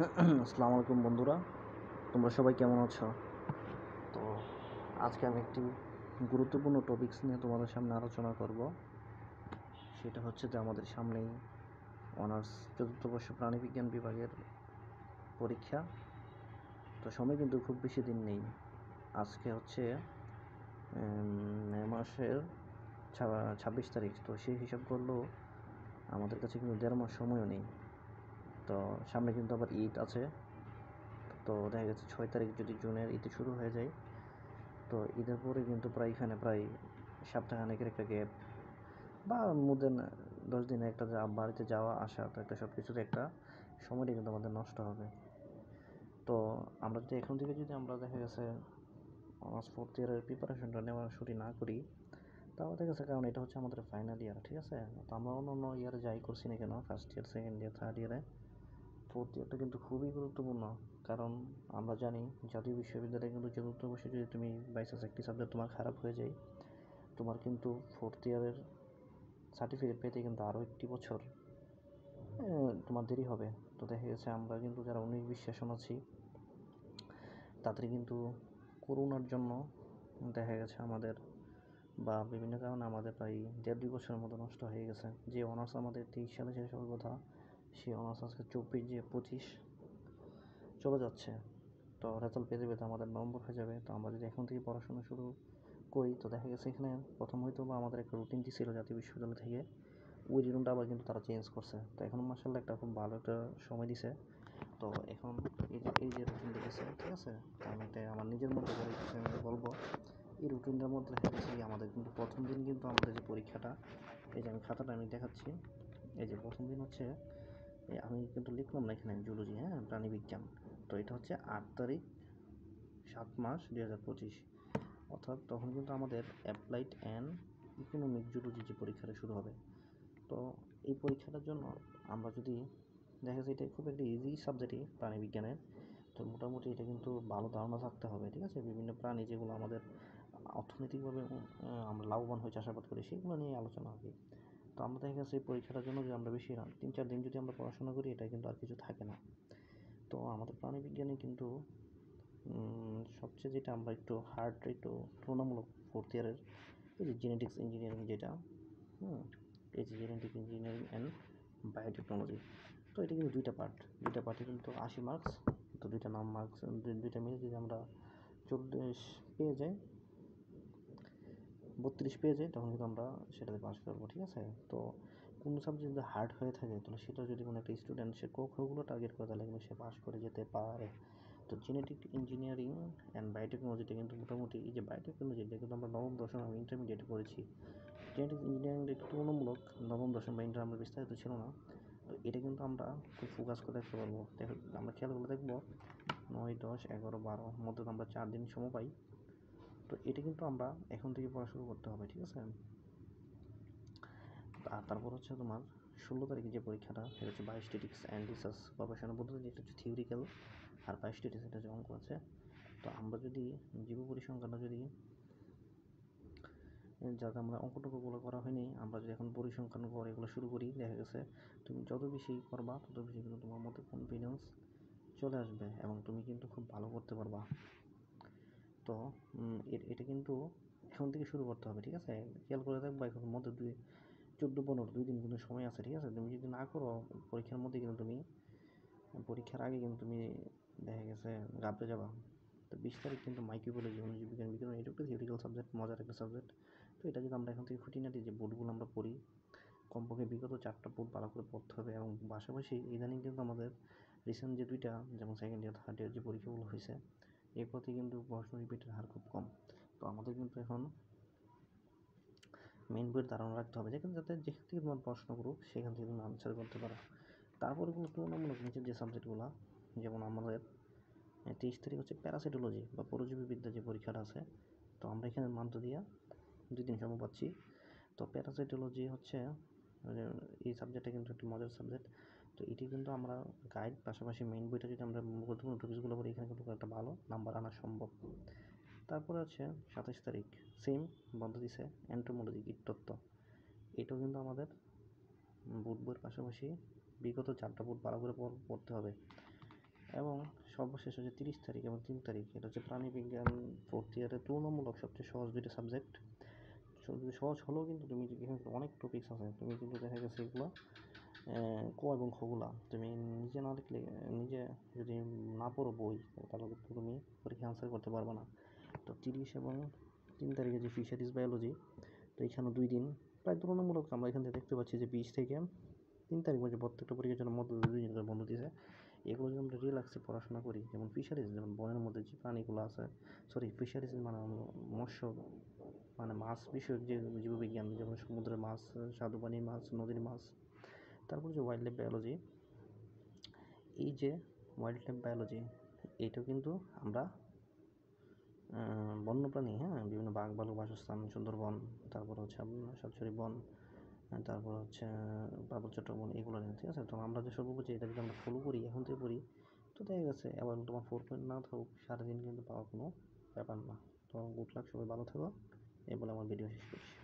আসসালামু আলাইকুম বন্ধুরা, তোমরা সবাই কেমন আছো? তো আজকে আমি একটি গুরুত্বপূর্ণ টপিকস নিয়ে তোমাদের সামনে আলোচনা করব। সেটা হচ্ছে যে আমাদের সামনেই অনার্স চতুর্থ বর্ষ প্রাণীবিজ্ঞান বিভাগের পরীক্ষা। তো সময় কিন্তু খুব বেশি দিন নেই। আজকে হচ্ছে মে মাসের 26 তারিখ। তো সেই হিসাব করলেও আমাদের কাছে কিন্তু 1.5 মাস সময়ও নেই। তো সামনে কিন্তু আবার ঈদ আছে। তো দেখা গেছে 6 তারিখ যদি জুনের ঈদ শুরু হয়ে যায়, তো ঈদের পরে কিন্তু প্রায় সপ্তাহখানেকের একটা গ্যাপ বা মধ্যে 10 দিনে একটা বাড়িতে যাওয়া আসা, তো একটা সব কিছুতে একটা সময়টা কিন্তু আমাদের নষ্ট হবে। তো আমরা যদি এখন থেকে যদি আমরা দেখা গেছে অনার্স ফোর্থ ইয়ারের প্রিপারেশনটা নেওয়া শুরু না করি, তাহলে দেখা গেছে, কারণ এটা হচ্ছে আমাদের ফাইনাল ইয়ার, ঠিক আছে? তো আমরা অন্য অন্য ইয়ারে যাই করছি না কেন, first year, second year, third ইয়ারে, ফোর্থ ইয়ারটা কিন্তু খুবই গুরুত্বপূর্ণ। কারণ আমরা জানি জাতীয় বিশ্ববিদ্যালয়ে কিন্তু চতুর্থ বর্ষে যদি তুমি বাইচান্স একটি সাবজেক্ট তোমার খারাপ হয়ে যায়, তোমার কিন্তু ফোর্থ ইয়ারের সার্টিফিকেট পেতে কিন্তু আরও একটি বছর তোমার দেরি হবে। তো দেখা গেছে আমরা কিন্তু যারা 19-20 সেশন আছি, তাদের কিন্তু করোনার জন্য দেখা গেছে আমাদের বা বিভিন্ন কারণে আমাদের প্রায় 1.5-2 বছরের মতো নষ্ট হয়ে গেছে। যে অনার্স আমাদের 23 সালে শেষ হওয়ার কথা, সেই অনার্স আজকে 24 চলে যাচ্ছে। তো রেজাল্ট পেতে পেতে আমাদের নভেম্বর হয়ে যাবে। তো আমরা যদি এখন থেকে পড়াশোনা শুরু করি, তো দেখা গেছে এখানে প্রথম হয়তো বা আমাদের একটা রুটিন ছিল জাতীয় বিশ্ববিদ্যালয় থেকে, ওই রুটিনটা আবার কিন্তু তারা চেঞ্জ করছে। তো এখন মার্শাল্লাহ একটা খুব ভালো একটা সময় দিছে। তো এখন এই যে রুটিন দিতেছে, ঠিক আছে? তো আমি এটা আমার নিজের মধ্যে করে কিছু আমি বলবো। এই রুটিনটার মধ্যে দেখা গেছে কি আমাদের কিন্তু প্রথম দিন কিন্তু আমাদের যে পরীক্ষাটা, এই যে আমি খাতাটা আমি দেখাচ্ছি, এই যে প্রথম দিন হচ্ছে আমি কিন্তু লিখলাম না এখানে জুলজি, হ্যাঁ, প্রাণীবিজ্ঞান। তো এটা হচ্ছে 8 তারিখ 7 মাস 2025, অর্থাৎ তখন কিন্তু আমাদের অ্যাপ্লাইড অ্যান্ড ইকোনমিক জুলজি যে পরীক্ষাটা শুরু হবে। তো এই পরীক্ষাটার জন্য আমরা যদি দেখা যায়, এটা খুব একটা ইজি সাবজেক্টই প্রাণীবিজ্ঞানের। তো মোটামুটি এটা কিন্তু ভালো ধারণা থাকতে হবে, ঠিক আছে? বিভিন্ন প্রাণী যেগুলো আমাদের অর্থনৈতিকভাবে আমরা লাভবান হয়ে চাষাবাদ করি, সেগুলো নিয়ে আলোচনা হবে। তো আমরা দেখা গেছে এই পরীক্ষাটার জন্য যদি আমরা বেশি 3-4 দিন যদি আমরা পড়াশোনা করি, এটা কিন্তু আর কিছু থাকে না। তো আমাদের প্রাণীবিজ্ঞানে কিন্তু সবচেয়ে যেটা আমরা একটু হার্ড, একটু তুলনামূলক ফোর্থ ইয়ারের, এই যে জেনেটিক্স ইঞ্জিনিয়ারিং যেটা, এই যে জেনেটিক ইঞ্জিনিয়ারিং অ্যান্ড বায়োটেকনোলজি। তো এটা কিন্তু দুইটা পার্টে কিন্তু 80 মার্কস। তো দুইটা নাম মার্কস, দুইটা মিলে যদি আমরা 40 পেয়ে যাই, 32 পেয়ে যাই, তখন কিন্তু আমরা সেটাতে পাস করবো, ঠিক আছে? তো কোনো সাবজেক্ট যদি হার্ড হয়ে থাকে, তাহলে সেটা যদি কোনো একটা স্টুডেন্ট সে কখগুলো টার্গেট করে, তাহলে কিন্তু সে পাস করে যেতে পারে। তো জেনেটিক ইঞ্জিনিয়ারিং অ্যান্ড বায়োটেকনোলজিটা কিন্তু মোটামুটি, এই যে বায়োটেকনোলজিটা কিন্তু আমরা নবম দশম আমি ইন্টারমিডিয়েটে পড়েছি। জেনেটিক ইঞ্জিনিয়ারিংটা একটু তুলনামূলক নবম দশম বা ইন্টার আমরা বিস্তারিত ছিল না। তো এটা কিন্তু আমরা খুব ফোকাস করে দেখতে পারবো। আমরা খেয়াল করে দেখবো 9, 10, 11, 12 মধ্যে আমরা 4 দিন সময় পাই। তো এটা কিন্তু আমরা এখন থেকে পড়া শুরু করতে হবে, ঠিক আছে? আর তারপর হচ্ছে তোমার 16 তারিখে যে পরীক্ষাটা, সেটা হচ্ছে বায়োস্ট্যাটিক্স অ্যান্ড রিসার্চ গবেষণা পদ্ধতি, যেটা হচ্ছে থিওরিক্যাল, আর বায়োস্ট্যাটিক্স এটা হচ্ছে অঙ্ক আছে। তো আমরা যদি জীব পরিসংখ্যানটা যদি, যাতে আমরা অঙ্কটুকুগুলো করা হয়নি, আমরা যদি এখন পরিসংখ্যান করে এগুলো শুরু করি, দেখা গেছে তুমি যত বেশি করবা তত বেশি কিন্তু তোমার মধ্যে কনফিডেন্স চলে আসবে এবং তুমি কিন্তু খুব ভালো করতে পারবা। তো এটা কিন্তু এখন থেকে শুরু করতে হবে, ঠিক আছে? খেয়াল করে দেখবা এখন মধ্যে 14-15 2 দিন কিন্তু সময় আছে, ঠিক আছে? তুমি যদি না করো, পরীক্ষার মধ্যে কিন্তু তুমি, পরীক্ষার আগে কিন্তু তুমি দেখা গেছে গাবড়ে যাবা। তো 20 তারিখ কিন্তু মাইক্রোবায়োলজি, অণুজীব বিজ্ঞান, বিজ্ঞান, এটা একটা থিওরিক্যাল সাবজেক্ট, মজার একটা সাবজেক্ট। তো এটা যদি আমরা এখন থেকে খুঁটিনাটি যে বোর্ডগুলো আমরা পড়ি, কমপক্ষে বিগত 4টা বোর্ড ভালো করে পড়তে হবে। এবং পাশাপাশি ইদানিং কিন্তু আমাদের রিসেন্ট যে 2টা, যেমন সেকেন্ড ইয়ার থার্ড ইয়ার যে পরীক্ষাগুলো হয়েছে, এর প্রতি কিন্তু প্রশ্ন রিপিটের হার খুব কম। তো আমাদের কিন্তু এখন মেইন বইয়ের ধারণা রাখতে হবে, যেখানে যেখান থেকে তোমার প্রশ্ন করুক, সেখান থেকে তুমি আনসার করতে পারো। তারপরে কোনো তুলনামূলক নিচের যে সাবজেক্টগুলো, যেমন আমাদের 23 তারিখ হচ্ছে প্যারাসাইটোলজি বা পরজীবীবিদ্যা যে পরীক্ষাটা আছে। তো আমরা এখানে মাত্র দিয়া 2 দিন সময় পাচ্ছি। তো প্যারাসাইটোলজি হচ্ছে এই সাবজেক্টটা কিন্তু একটা মজার সাবজেক্ট। তো এটি কিন্তু আমরা গাইড পাশাপাশি মেইন বইটা যদি আমরা গুরুত্বপূর্ণ টপিকসগুলো করি, এখানে কিন্তু একটা ভালো নাম্বার আনা সম্ভব। তারপরে হচ্ছে 27 তারিখ সেম বন্ধ দিছে এন্টোমোলজি, কীটতত্ত্ব। এটাও কিন্তু আমাদের বোর্ড বইয়ের পাশাপাশি বিগত 4টা বোর্ড ভালো করে পড়তে হবে। এবং সর্বশেষ হচ্ছে 30 তারিখ এবং 3 তারিখ, এটা হচ্ছে প্রাণীবিজ্ঞান 4th ইয়ারের তুলনামূলক সবচেয়ে সহজ দুইটা সাবজেক্ট। সহজ হলেও কিন্তু তুমি এখানে অনেক টপিক্স আছে, তুমি কিন্তু দেখা গেছে এগুলো ক এবং খগুলা তুমি নিজে না লিখলে, নিজে যদি না পড়ো বই, তাহলে কিন্তু তুমি পরীক্ষা আনসার করতে পারবে না। তো 30 এবং 3 তারিখে যে ফিশারিজ বায়োলজি, তো এখানে 2 দিন প্রায় তুলনামূলক আমরা এখান থেকে দেখতে পাচ্ছি যে 20 থেকে 3 তারিখ পর্যন্ত প্রত্যেকটা পরীক্ষার জন্য মধ্যে 2 দিন করে বন্ধ দিয়েছে। এগুলো যদি আমরা রিল্যাক্সে পড়াশোনা করি, যেমন ফিশারিজ, যেমন বনের মধ্যে যে প্রাণীগুলো আছে, ফিশারিজ মানে মৎস্য মানে মাছ বিষয়ক যে জীববিজ্ঞান, যেমন সমুদ্রের মাছ, স্বাদুপানির মাছ, নদীর মাছ। তারপর যে ওয়াইল্ড লাইফ বায়োলজি, এই যে ওয়াইল্ড লাইফ বায়োলজি, এইটাও কিন্তু আমরা বন্যপ্রাণী, হ্যাঁ, বিভিন্ন বাঘ ভালুক বাসস্থান, সুন্দরবন, তারপর হচ্ছে আপনার সাতছড়ি বন, তারপর হচ্ছে পার্বত্য চট্টবন, এগুলো নিয়ে, ঠিক আছে। তো আমরা যে সব বুঝি, এটা যদি আমরা ফলো করি, এখন থেকে পড়ি, তো দেখা গেছে এবার তোমার 4 পয়েন্ট না থাকুক, 3.5 কিন্তু পাওয়ার কোনো ব্যাপার না। তো গুড লাক, সবাই ভালো থাকো, এই বলে আমার ভিডিও শেষ করছি।